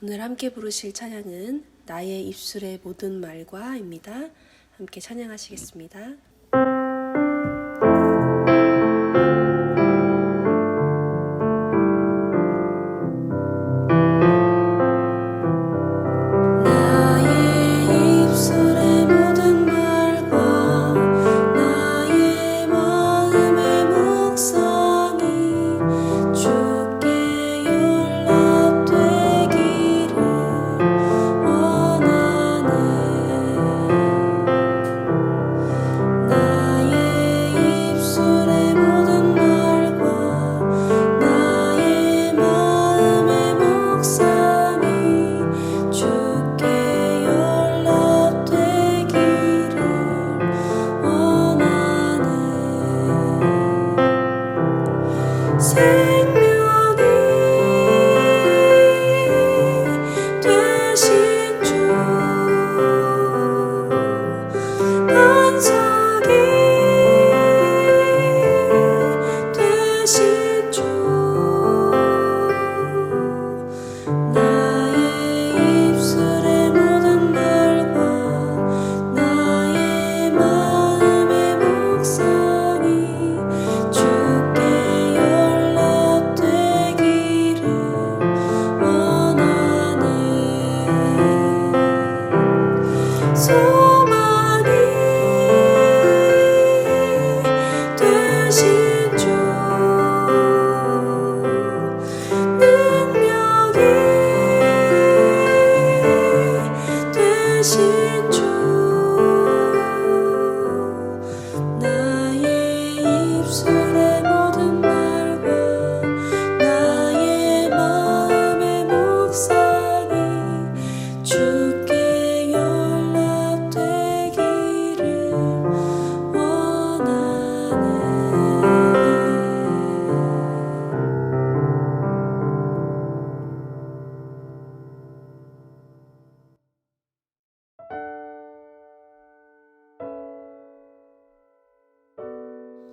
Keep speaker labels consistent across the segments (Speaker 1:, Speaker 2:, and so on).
Speaker 1: 오늘 함께 부르실 찬양은 나의 입술의 모든 말과입니다. 함께 찬양하시겠습니다.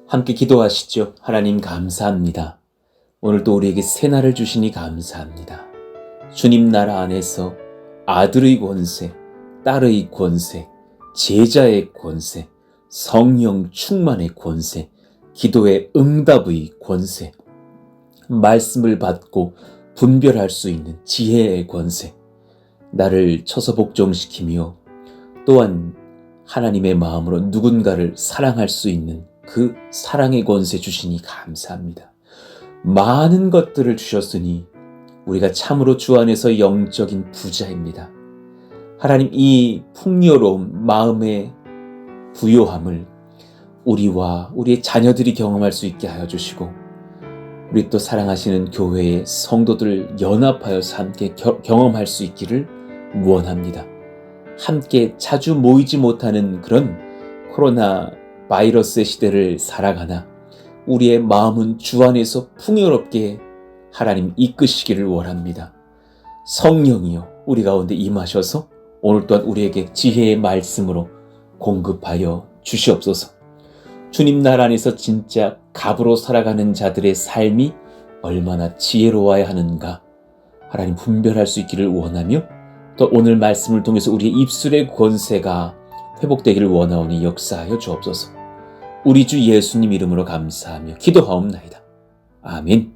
Speaker 2: 함께 기도하시죠. 하나님 감사합니다. 오늘도 우리에게 새 날을 주시니 감사합니다. 주님 나라 안에서 아들의 권세, 딸의 권세, 제자의 권세, 성령 충만의 권세, 기도의 응답의 권세, 말씀을 받고 분별할 수 있는 지혜의 권세, 나를 쳐서 복종시키며 또한 하나님의 마음으로 누군가를 사랑할 수 있는 그 사랑의 권세 주시니 감사합니다. 많은 것들을 주셨으니 우리가 참으로 주 안에서 영적인 부자입니다. 하나님, 이 풍요로운 마음의 부요함을 우리와 우리의 자녀들이 경험할 수 있게 하여 주시고, 우리 또 사랑하시는 교회의 성도들 연합하여서 함께 경험할 수 있기를 원합니다. 함께 자주 모이지 못하는 그런 코로나 바이러스의 시대를 살아가나 우리의 마음은 주 안에서 풍요롭게 하나님 이끄시기를 원합니다. 성령이여 우리 가운데 임하셔서 오늘 또한 우리에게 지혜의 말씀으로 공급하여 주시옵소서. 주님 나라 안에서 진짜 갑으로 살아가는 자들의 삶이 얼마나 지혜로워야 하는가 하나님 분별할 수 있기를 원하며, 또 오늘 말씀을 통해서 우리의 입술의 권세가 회복되기를 원하오니 역사하여 주옵소서. 우리 주 예수님 이름으로 감사하며 기도하옵나이다. 아멘.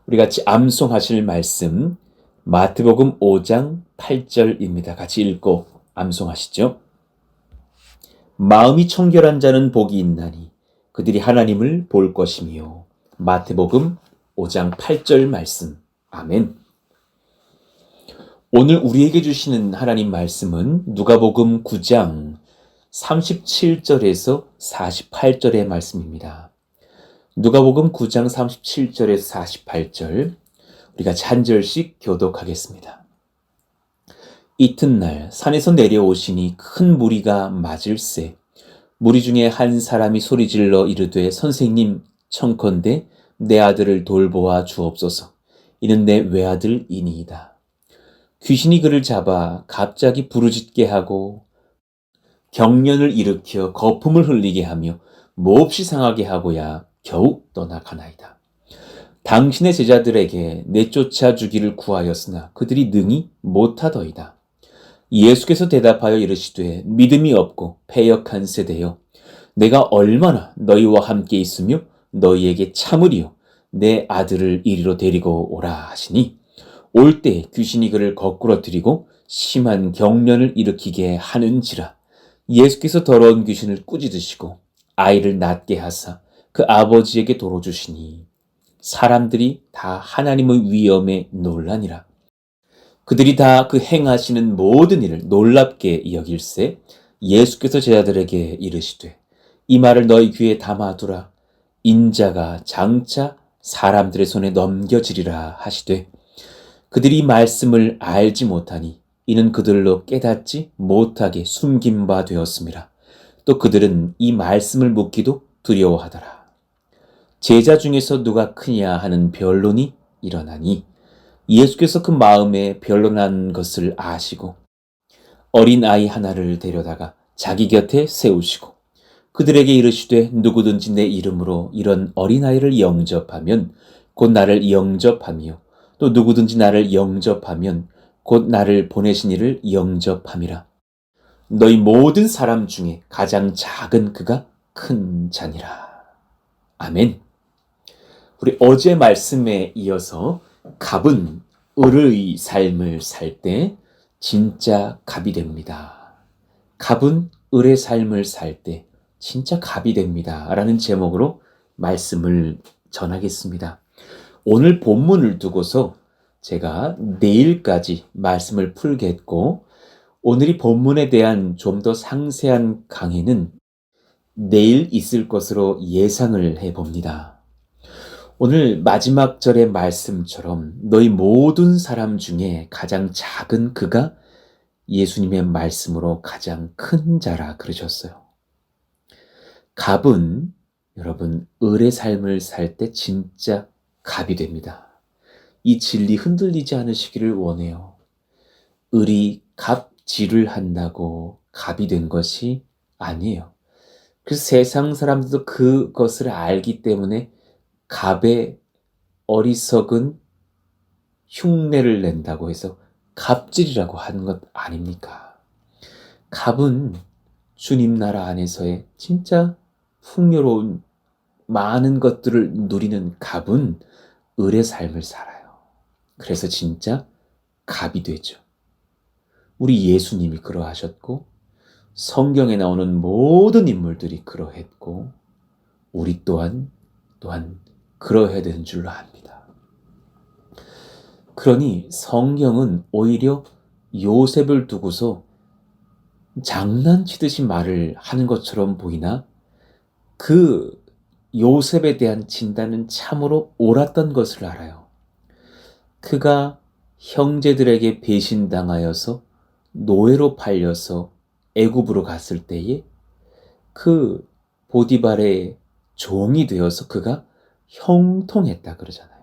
Speaker 2: 우리 같이 암송하실 말씀 마태복음 5장 8절입니다. 같이 읽고 암송하시죠. 마음이 청결한 자는 복이 있나니 그들이 하나님을 볼 것이며. 마태복음 5장 8절 말씀. 아멘. 오늘 우리에게 주시는 하나님 말씀은 누가복음 9장 37절에서 48절의 말씀입니다. 누가복음 9장 37절에서 48절, 우리가 한 절씩 교독하겠습니다. 이튿날 산에서 내려오시니 큰 무리가 맞을세. 무리 중에 한 사람이 소리질러 이르되 선생님 청컨대 내 아들을 돌보아 주옵소서. 이는 내 외아들이니이다. 귀신이 그를 잡아 갑자기 부르짖게 하고 경련을 일으켜 거품을 흘리게 하며 몹시 상하게 하고야 겨우 떠나가나이다. 당신의 제자들에게 내쫓아 주기를 구하였으나 그들이 능히 못하더이다. 예수께서 대답하여 이르시되 믿음이 없고 패역한 세대여 내가 얼마나 너희와 함께 있으며 너희에게 참으리요 내 아들을 이리로 데리고 오라 하시니 올 때 귀신이 그를 거꾸러뜨리고 심한 경련을 일으키게 하는지라. 예수께서 더러운 귀신을 꾸짖으시고 아이를 낫게 하사 그 아버지에게 도로 주시니 사람들이 다 하나님의 위엄에 놀라니라. 그들이 다 그 행하시는 모든 일을 놀랍게 여길세 예수께서 제자들에게 이르시되 이 말을 너희 귀에 담아두라. 인자가 장차 사람들의 손에 넘겨지리라 하시되 그들이 이 말씀을 알지 못하니 이는 그들로 깨닫지 못하게 숨긴 바 되었음이라. 또 그들은 이 말씀을 묻기도 두려워하더라. 제자 중에서 누가 크냐 하는 변론이 일어나니 예수께서 그 마음에 변론한 것을 아시고 어린 아이 하나를 데려다가 자기 곁에 세우시고 그들에게 이르시되 누구든지 내 이름으로 이런 어린아이를 영접하면 곧 나를 영접하며 또 누구든지 나를 영접하면 곧 나를 보내신 이를 영접함이라. 너희 모든 사람 중에 가장 작은 그가 큰 자니라. 아멘. 우리 어제 말씀에 이어서 갑은 을의 삶을 살 때 진짜 갑이 됩니다. 갑은 을의 삶을 살 때 진짜 갑이 됩니다. 라는 제목으로 말씀을 전하겠습니다. 오늘 본문을 두고서 제가 내일까지 말씀을 풀겠고 오늘이 본문에 대한 좀 더 상세한 강의는 내일 있을 것으로 예상을 해봅니다. 오늘 마지막 절의 말씀처럼 너희 모든 사람 중에 가장 작은 그가 예수님의 말씀으로 가장 큰 자라 그러셨어요. 갑은 여러분 을의 삶을 살 때 진짜 갑이 됩니다. 이 진리 흔들리지 않으시기를 원해요. 을이 갑질을 한다고 갑이 된 것이 아니에요. 그래서 세상 사람들도 그것을 알기 때문에 갑의 어리석은 흉내를 낸다고 해서 갑질이라고 하는 것 아닙니까? 갑은 주님 나라 안에서의 진짜 풍요로운 많은 것들을 누리는 갑은 을의 삶을 살아요. 그래서 진짜 갑이 되죠. 우리 예수님이 그러하셨고 성경에 나오는 모든 인물들이 그러했고 우리 또한 그러해야 되는 줄로 압니다. 그러니 성경은 오히려 요셉을 두고서 장난치듯이 말을 하는 것처럼 보이나 그 요셉에 대한 진단은 참으로 옳았던 것을 알아요. 그가 형제들에게 배신당하여서 노예로 팔려서 애굽으로 갔을 때에 그 보디발의 종이 되어서 그가 형통했다 그러잖아요.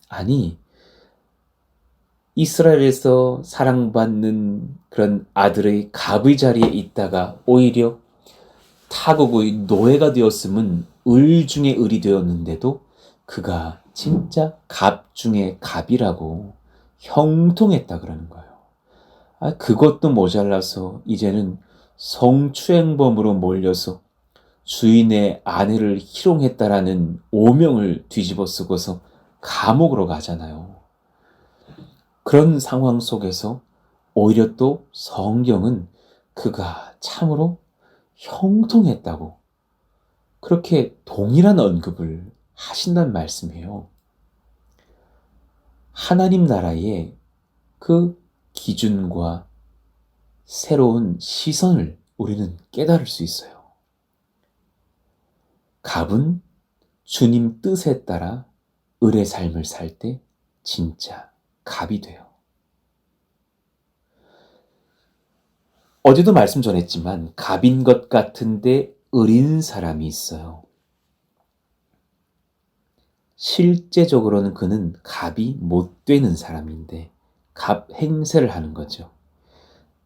Speaker 2: 아니, 이스라엘에서 사랑받는 그런 아들의 갑의 자리에 있다가 오히려 타국의 노예가 되었으면 을 중에 을이 되었는데도 그가 진짜 갑 중에 갑이라고 형통했다 그러는 거예요. 그것도 모자라서 이제는 성추행범으로 몰려서 주인의 아내를 희롱했다라는 오명을 뒤집어 쓰고서 감옥으로 가잖아요. 그런 상황 속에서 오히려 또 성경은 그가 참으로 형통했다고 그렇게 동일한 언급을 하신다는 말씀이에요. 하나님 나라의 그 기준과 새로운 시선을 우리는 깨달을 수 있어요. 갑은 주님 뜻에 따라 을의 삶을 살 때 진짜 갑이 돼요. 어제도 말씀 전했지만 갑인 것 같은데 을인 사람이 있어요. 실제적으로는 그는 갑이 못 되는 사람인데 갑 행세를 하는 거죠.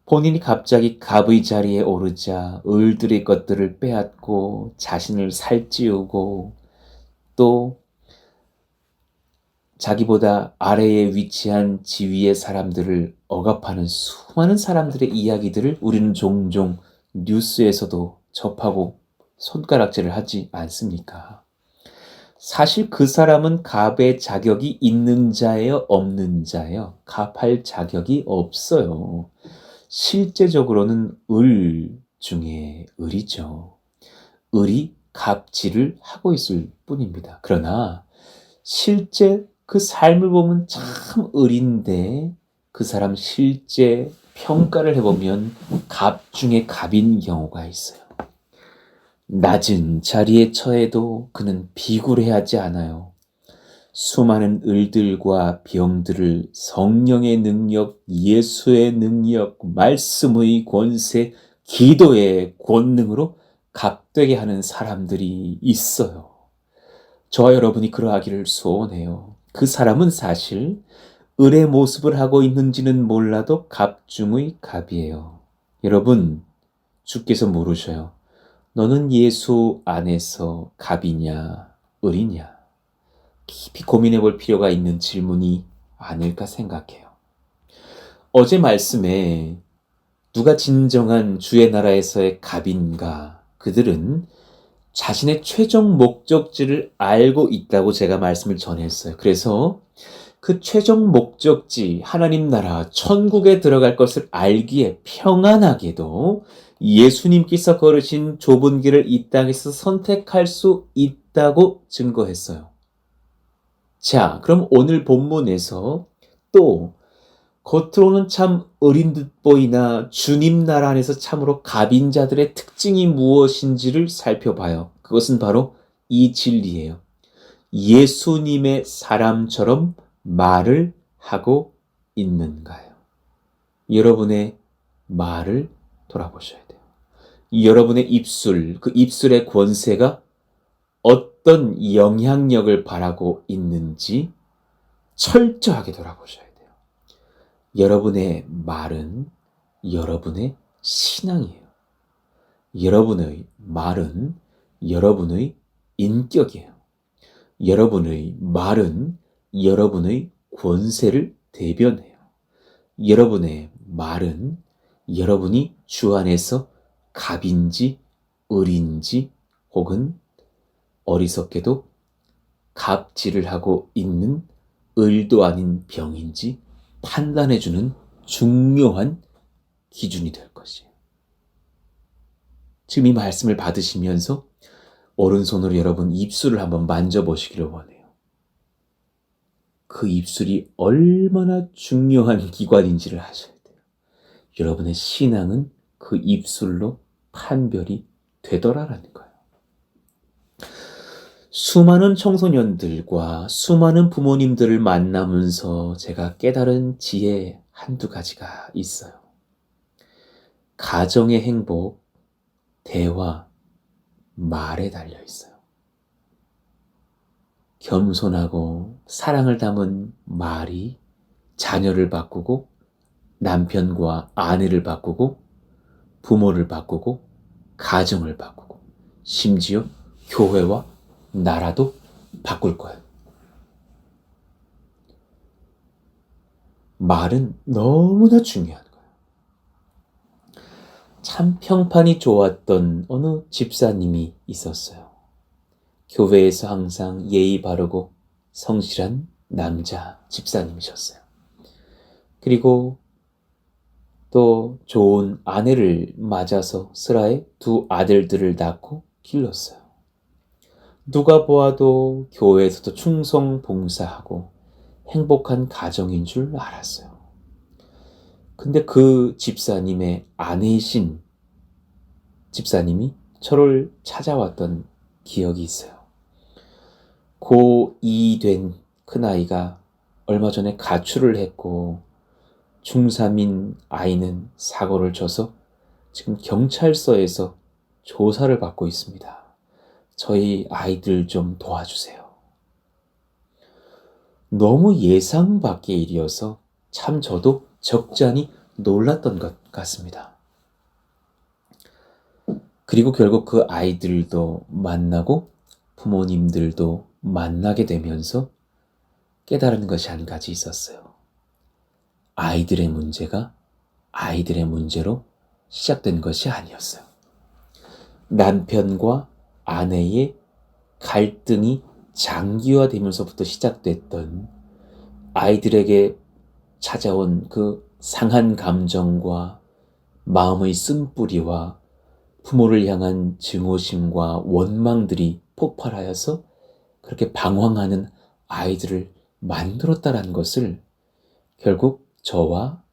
Speaker 2: 본인이 갑자기 갑의 자리에 오르자 을들의 것들을 빼앗고 자신을 살찌우고 또 자기보다 아래에 위치한 지위의 사람들을 억압하는 수많은 사람들의 이야기들을 우리는 종종 뉴스에서도 접하고 손가락질을 하지 않습니까? 사실 그 사람은 갑의 자격이 있는 자예요, 없는 자예요? 갑할 자격이 없어요. 실제적으로는 을 중에 을이죠. 을이 갑질을 하고 있을 뿐입니다. 그러나 실제 그 삶을 보면 참 을인데 그 사람 실제 평가를 해보면 갑 중에 갑인 경우가 있어요. 낮은 자리에 처해도 그는 비굴해하지 않아요. 수많은 을들과 병들을 성령의 능력, 예수의 능력, 말씀의 권세, 기도의 권능으로 갑되게 하는 사람들이 있어요. 저와 여러분이 그러하기를 소원해요. 그 사람은 사실 을의 모습을 하고 있는지는 몰라도 갑 중의 갑이에요. 여러분, 주께서 물으셔요. 너는 예수 안에서 갑이냐, 을이냐? 깊이 고민해 볼 필요가 있는 질문이 아닐까 생각해요. 어제 말씀에 누가 진정한 주의 나라에서의 갑인가? 그들은 자신의 최종 목적지를 알고 있다고 제가 말씀을 전했어요. 그래서 그 최종 목적지, 하나님 나라, 천국에 들어갈 것을 알기에 평안하게도 예수님께서 걸으신 좁은 길을 이 땅에서 선택할 수 있다고 증거했어요. 자, 그럼 오늘 본문에서 또 겉으로는 참 어린 듯 보이나 주님 나라 안에서 참으로 갑인 자들의 특징이 무엇인지를 살펴봐요. 그것은 바로 이 진리예요. 예수님의 사람처럼 말을 하고 있는가요? 여러분의 말을 돌아보셔야 돼요. 여러분의 입술, 그 입술의 권세가 어떤 영향력을 발하고 있는지 철저하게 돌아보셔야 돼요. 여러분의 말은 여러분의 신앙이에요. 여러분의 말은 여러분의 인격이에요. 여러분의 말은 여러분의 권세를 대변해요. 여러분의 말은 여러분이 주 안에서 갑인지 을인지 혹은 어리석게도 갑질을 하고 있는 을도 아닌 병인지 판단해주는 중요한 기준이 될 것이에요. 지금 이 말씀을 받으시면서 오른손으로 여러분 입술을 한번 만져보시기를 원해요. 그 입술이 얼마나 중요한 기관인지를 아셔야 돼요. 여러분의 신앙은 그 입술로 판별이 되더라라는 거예요. 수많은 청소년들과 수많은 부모님들을 만나면서 제가 깨달은 지혜 한두 가지가 있어요. 가정의 행복, 대화, 말에 달려 있어요. 겸손하고 사랑을 담은 말이 자녀를 바꾸고 남편과 아내를 바꾸고 부모를 바꾸고 가정을 바꾸고 심지어 교회와 나라도 바꿀 거예요. 말은 너무나 중요한 거예요. 참 평판이 좋았던 어느 집사님이 있었어요. 교회에서 항상 예의 바르고 성실한 남자 집사님이셨어요. 그리고 또 좋은 아내를 맞아서 슬하에 두 아들들을 낳고 길렀어요. 누가 보아도 교회에서도 충성 봉사하고 행복한 가정인 줄 알았어요. 근데 그 집사님의 아내이신 집사님이 저를 찾아왔던 기억이 있어요. 고2 된 큰아이가 얼마 전에 가출을 했고 중3인 아이는 사고를 쳐서 지금 경찰서에서 조사를 받고 있습니다. 저희 아이들 좀 도와주세요. 너무 예상 밖의 일이어서 참 저도 적잖이 놀랐던 것 같습니다. 그리고 결국 그 아이들도 만나고 부모님들도 만나게 되면서 깨달은 것이 한 가지 있었어요. 아이들의 문제가 아이들의 문제로 시작된 것이 아니었어요. 남편과 아내의 갈등이 장기화되면서부터 시작됐던 아이들에게 찾아온 그 상한 감정과 마음의 쓴뿌리와 부모를 향한 증오심과 원망들이 폭발하여서 그렇게 방황하는 아이들을 만들었다라는 것을 결국 저와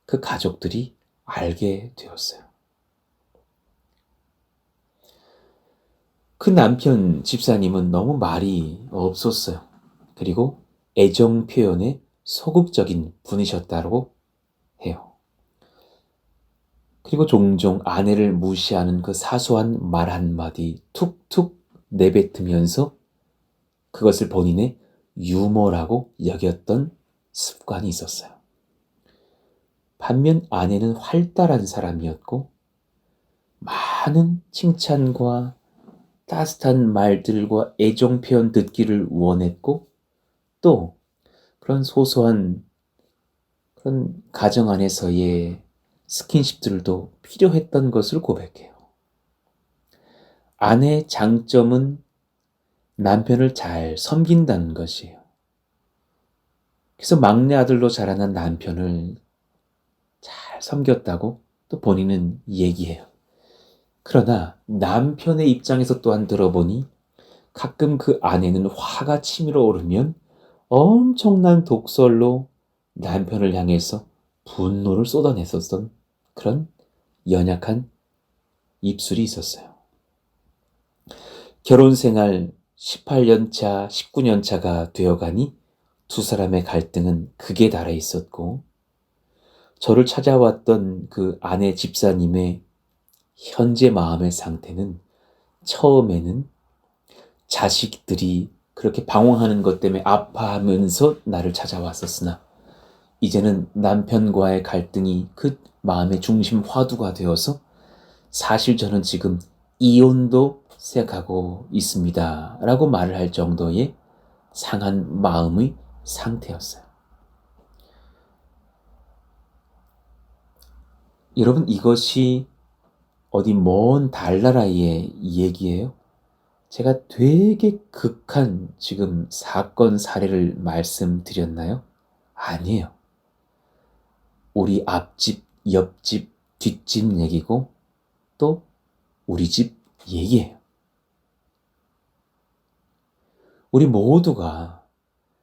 Speaker 2: 그 가족들이 알게 되었어요. 그 남편 집사님은 너무 말이 없었어요. 그리고 애정 표현에 소극적인 분이셨다고 해요. 그리고 종종 아내를 무시하는 그 사소한 말 한마디 툭툭 내뱉으면서 그것을 본인의 유머라고 여겼던 습관이 있었어요. 반면 아내는 활달한 사람이었고 많은 칭찬과 따뜻한 말들과 애정 표현 듣기를 원했고 또 그런 소소한 그런 가정 안에서의 스킨십들도 필요했던 것을 고백해요. 아내의 장점은 남편을 잘 섬긴다는 것이에요. 그래서 막내 아들로 자라난 남편을 잘 섬겼다고 또 본인은 얘기해요. 그러나 남편의 입장에서 또한 들어보니 가끔 그 아내는 화가 치밀어 오르면 엄청난 독설로 남편을 향해서 분노를 쏟아냈었던 그런 연약한 입술이 있었어요. 결혼 생활 18년 차, 19년 차가 되어가니 두 사람의 갈등은 극에 달해 있었고 저를 찾아왔던 그 아내 집사님의 현재 마음의 상태는 처음에는 자식들이 그렇게 방황하는 것 때문에 아파하면서 나를 찾아왔었으나 이제는 남편과의 갈등이 그 마음의 중심 화두가 되어서 사실 저는 지금 이혼도 생각하고 있습니다. 라고 말을 할 정도의 상한 마음의 상태였어요. 여러분, 이것이 어디 먼 달나라의 얘기예요? 제가 되게 극한 지금 사건 사례를 말씀드렸나요? 아니에요. 우리 앞집, 옆집, 뒷집 얘기고 또 우리 집 얘기예요. 우리 모두가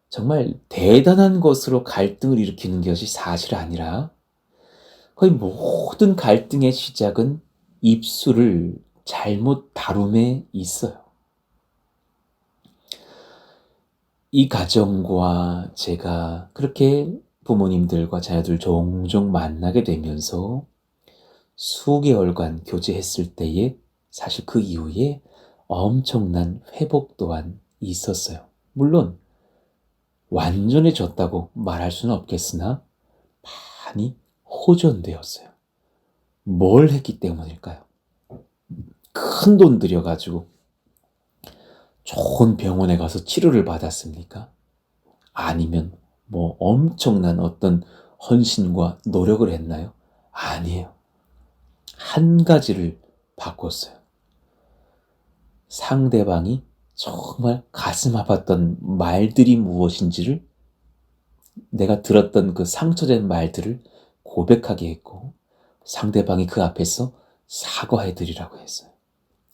Speaker 2: 정말 대단한 것으로 갈등을 일으키는 것이 사실 아니라 거의 모든 갈등의 시작은 입술을 잘못 다룸에 있어요. 이 가정과 제가 그렇게 부모님들과 자녀들 종종 만나게 되면서 수개월간 교제했을 때에 사실 그 이후에 엄청난 회복 또한 있었어요. 물론 완전해졌다고 말할 수는 없겠으나 많이 호전되었어요. 뭘 했기 때문일까요? 큰 돈 들여가지고 좋은 병원에 가서 치료를 받았습니까? 아니면 뭐 엄청난 어떤 헌신과 노력을 했나요? 아니에요. 한 가지를 바꿨어요. 상대방이 정말 가슴 아팠던 말들이 무엇인지를 내가 들었던 그 상처된 말들을 고백하게 했고 상대방이 그 앞에서 사과해 드리라고 했어요.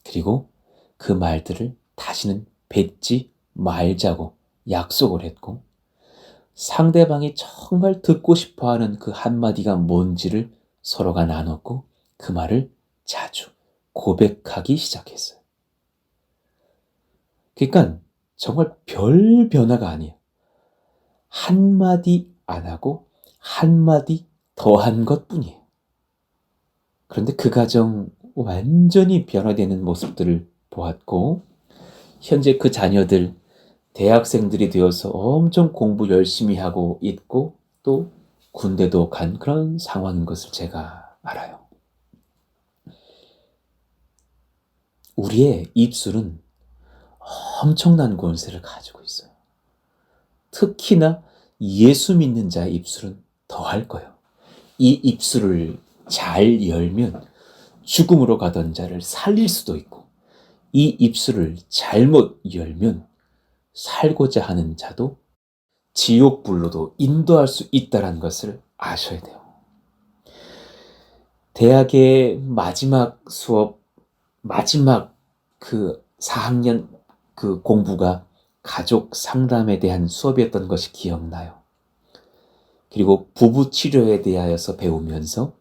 Speaker 2: 그리고 그 말들을 다시는 뱉지 말자고 약속을 했고 상대방이 정말 듣고 싶어하는 그 한마디가 뭔지를 서로가 나눴고 그 말을 자주 고백하기 시작했어요. 그러니까 정말 별 변화가 아니에요. 한마디 안 하고 한마디 더한 것뿐이에요. 그런데 그 가정 완전히 변화되는 모습들을 보았고 현재 그 자녀들 대학생들이 되어서 엄청 공부 열심히 하고 있고 또 군대도 간 그런 상황인 것을 제가 알아요. 우리의 입술은 엄청난 권세를 가지고 있어요. 특히나 예수 믿는 자의 입술은 더할 거예요. 이 입술을 잘 열면 죽음으로 가던 자를 살릴 수도 있고, 이 입술을 잘못 열면 살고자 하는 자도 지옥불로도 인도할 수 있다는 것을 아셔야 돼요. 대학의 마지막 수업, 마지막 그 4학년 그 공부가 가족 상담에 대한 수업이었던 것이 기억나요. 그리고 부부 치료에 대하여서 배우면서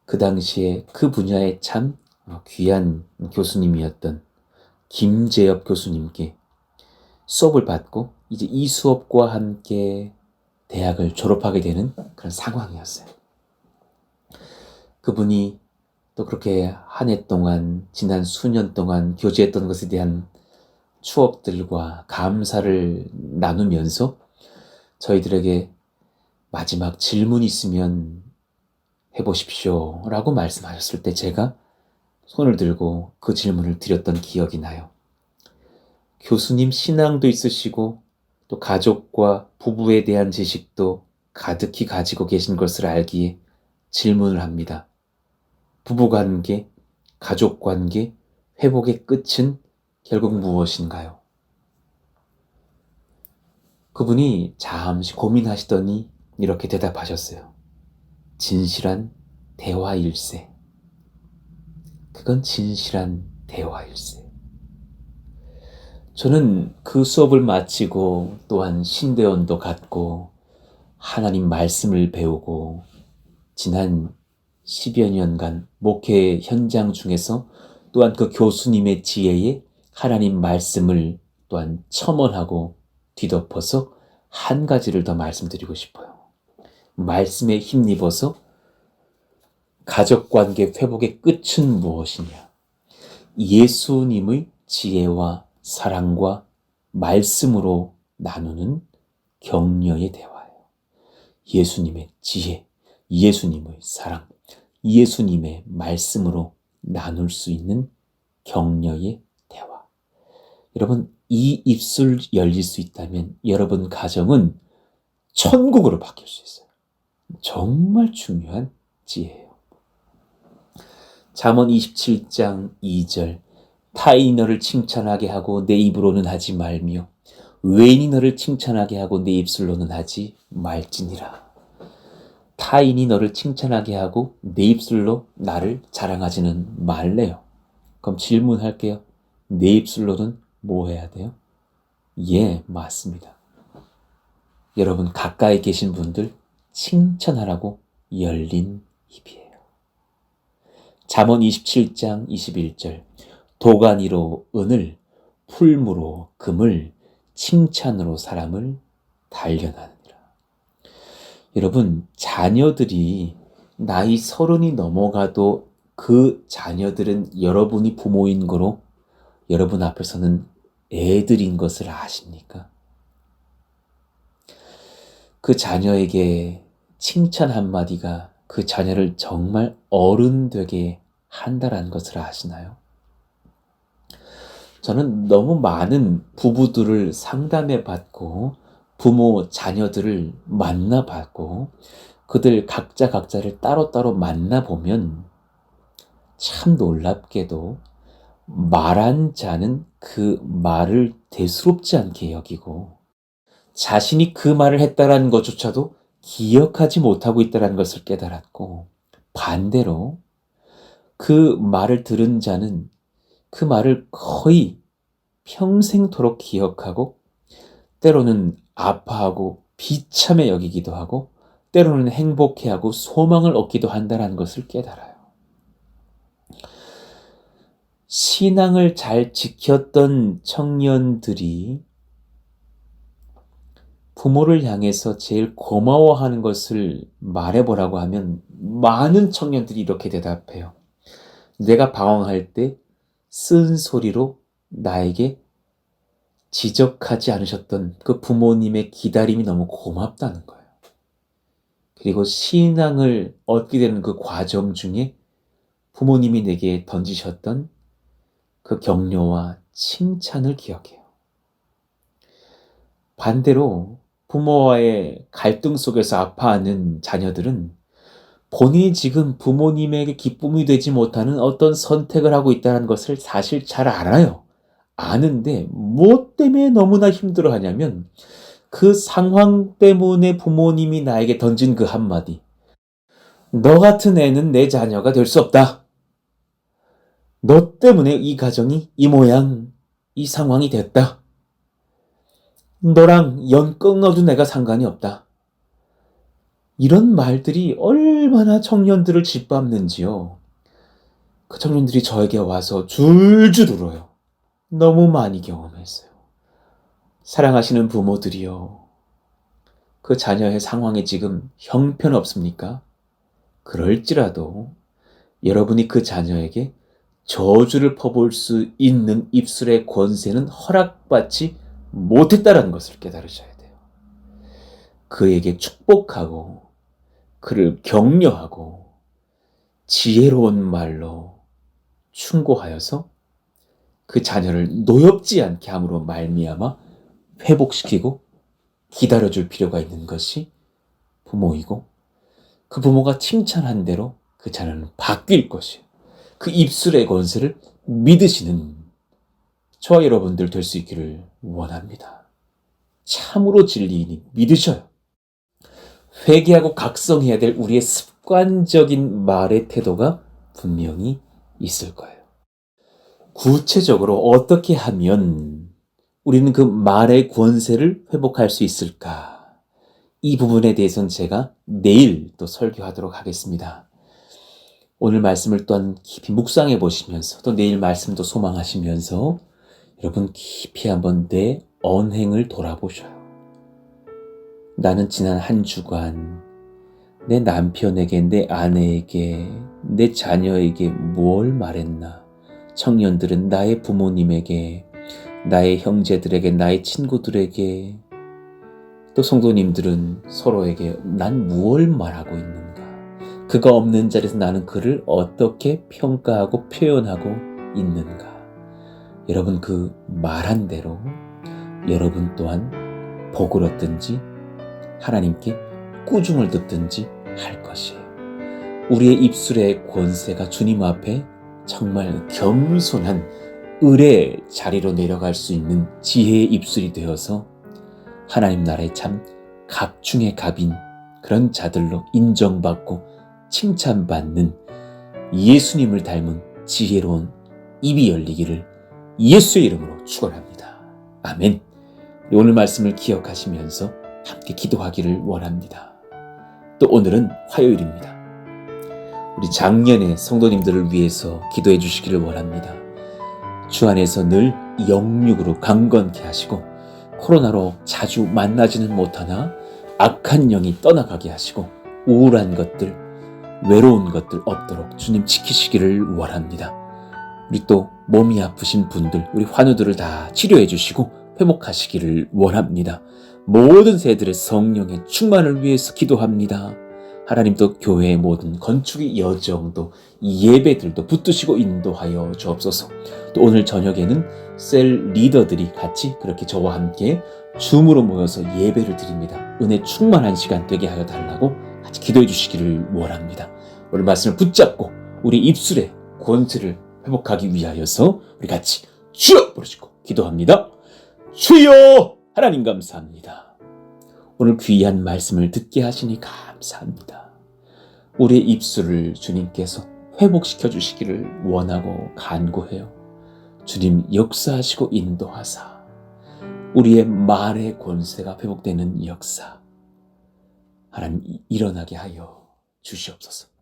Speaker 2: 그 당시에 그 분야에 참 귀한 교수님이었던 김재엽 교수님께 수업을 받고 이제 이 수업과 함께 대학을 졸업하게 되는 그런 상황이었어요. 그분이 또 그렇게 한 해 동안, 지난 수년 동안 교제했던 것에 대한 추억들과 감사를 나누면서 저희들에게 마지막 질문 있으면 해보십시오 라고 말씀하셨을 때 제가 손을 들고 그 질문을 드렸던 기억이 나요. 교수님 신앙도 있으시고 또 가족과 부부에 대한 지식도 가득히 가지고 계신 것을 알기에 질문을 합니다. 부부관계, 가족관계, 회복의 끝은 결국 무엇인가요? 그분이 잠시 고민하시더니 이렇게 대답하셨어요. 진실한 대화일세. 그건 진실한 대화일세. 저는 그 수업을 마치고 또한 신대원도 갖고 하나님 말씀을 배우고 지난 10여 년간 목회 현장 중에서 또한 그 교수님의 지혜에 하나님 말씀을 또한 첨언하고 뒤덮어서 한 가지를 더 말씀드리고 싶어요. 말씀에 힘입어서 가족관계 회복의 끝은 무엇이냐? 예수님의 지혜와 사랑과 말씀으로 나누는 격려의 대화예요. 예수님의 지혜, 예수님의 사랑, 예수님의 말씀으로 나눌 수 있는 격려의 대화. 여러분, 이 입술 열릴 수 있다면 여러분 가정은 천국으로 바뀔 수 있어요. 정말 중요한 지혜예요. 잠언 27장 2절 타인이 너를 칭찬하게 하고 내 입으로는 하지 말며 외인이 너를 칭찬하게 하고 내 입술로는 하지 말지니라. 타인이 너를 칭찬하게 하고 내 입술로 나를 자랑하지는 말래요. 그럼 질문할게요. 내 입술로는 뭐 해야 돼요? 예, 맞습니다. 여러분 가까이 계신 분들 칭찬하라고 열린 입이에요. 잠언 27장 21절 도가니로 은을, 풀무로 금을, 칭찬으로 사람을 단련하느니라. 여러분 자녀들이 나이 30이 넘어가도 그 자녀들은 여러분이 부모인 거로 여러분 앞에서는 애들인 것을 아십니까? 그 자녀에게 칭찬 한마디가 그 자녀를 정말 어른 되게 한다는 것을 아시나요? 저는 너무 많은 부부들을 상담해 봤고 부모 자녀들을 만나 봤고 그들 각자를 따로따로 만나보면 참 놀랍게도 말한 자는 그 말을 대수롭지 않게 여기고 자신이 그 말을 했다라는 것조차도 기억하지 못하고 있다는 것을 깨달았고 반대로 그 말을 들은 자는 그 말을 거의 평생토록 기억하고 때로는 아파하고 비참해 여기기도 하고 때로는 행복해하고 소망을 얻기도 한다는 것을 깨달아요. 신앙을 잘 지켰던 청년들이 부모를 향해서 제일 고마워하는 것을 말해보라고 하면 많은 청년들이 이렇게 대답해요. 내가 방황할 때 쓴소리로 나에게 지적하지 않으셨던 그 부모님의 기다림이 너무 고맙다는 거예요. 그리고 신앙을 얻게 되는 그 과정 중에 부모님이 내게 던지셨던 그 격려와 칭찬을 기억해요. 반대로 부모와의 갈등 속에서 아파하는 자녀들은 본인이 지금 부모님에게 기쁨이 되지 못하는 어떤 선택을 하고 있다는 것을 사실 잘 알아요. 아는데 뭐 때문에 너무나 힘들어하냐면 그 상황 때문에 부모님이 나에게 던진 그 한마디. 너 같은 애는 내 자녀가 될 수 없다. 너 때문에 이 가정이 이 모양, 이 상황이 됐다. 너랑 연 끊어도 내가 상관이 없다. 이런 말들이 얼마나 청년들을 짓밟는지요. 그 청년들이 저에게 와서 줄줄 울어요. 너무 많이 경험했어요. 사랑하시는 부모들이요. 그 자녀의 상황이 지금 형편없습니까? 그럴지라도 여러분이 그 자녀에게 저주를 퍼볼 수 있는 입술의 권세는 허락받지 못했다는 것을 깨달으셔야 돼요. 그에게 축복하고 그를 격려하고 지혜로운 말로 충고하여서 그 자녀를 노엽지 않게 함으로 말미암아 회복시키고 기다려줄 필요가 있는 것이 부모이고 그 부모가 칭찬한 대로 그 자녀는 바뀔 것이에요. 그 입술의 권세를 믿으시는 저와 여러분들 될 수 있기를 원합니다. 참으로 진리이니 믿으셔요. 회개하고 각성해야 될 우리의 습관적인 말의 태도가 분명히 있을 거예요. 구체적으로 어떻게 하면 우리는 그 말의 권세를 회복할 수 있을까? 이 부분에 대해서는 제가 내일 또 설교하도록 하겠습니다. 오늘 말씀을 또한 깊이 묵상해 보시면서 또 내일 말씀도 소망하시면서 여러분 깊이 한번 내 언행을 돌아보셔요. 나는 지난 한 주간 내 남편에게, 내 아내에게, 내 자녀에게 무엇을 말했나? 청년들은 나의 부모님에게, 나의 형제들에게, 나의 친구들에게, 또 성도님들은 서로에게 난 무엇을 말하고 있는가? 그가 없는 자리에서 나는 그를 어떻게 평가하고 표현하고 있는가? 여러분 그 말한 대로 여러분 또한 복을 얻든지 하나님께 꾸중을 듣든지 할 것이에요. 우리의 입술의 권세가 주님 앞에 정말 겸손한 을의 자리로 내려갈 수 있는 지혜의 입술이 되어서 하나님 나라의 참 갑중의 갑인 그런 자들로 인정받고 칭찬받는 예수님을 닮은 지혜로운 입이 열리기를 예수의 이름으로 축원합니다. 아멘. 오늘 말씀을 기억하시면서 함께 기도하기를 원합니다. 또 오늘은 화요일입니다. 우리 작년의 성도님들을 위해서 기도해 주시기를 원합니다. 주 안에서 늘 영육으로 강건케 하시고 코로나로 자주 만나지는 못하나 악한 영이 떠나가게 하시고 우울한 것들, 외로운 것들 없도록 주님 지키시기를 원합니다. 우리 또 몸이 아프신 분들, 우리 환우들을 다 치료해 주시고 회복하시기를 원합니다. 모든 세대들의 성령의 충만을 위해서 기도합니다. 하나님 또 교회의 모든 건축의 여정도 예배들도 붙드시고 인도하여 주옵소서. 또 오늘 저녁에는 셀 리더들이 같이 그렇게 저와 함께 줌으로 모여서 예배를 드립니다. 은혜 충만한 시간 되게 하여 달라고 같이 기도해 주시기를 원합니다. 오늘 말씀을 붙잡고 우리 입술의 권세를 회복하기 위하여서 우리 같이 주여 부르시고 기도합니다. 주여! 하나님 감사합니다. 오늘 귀한 말씀을 듣게 하시니 감사합니다. 우리의 입술을 주님께서 회복시켜 주시기를 원하고 간구해요. 주님 역사하시고 인도하사 우리의 말의 권세가 회복되는 역사 하나님 일어나게 하여 주시옵소서.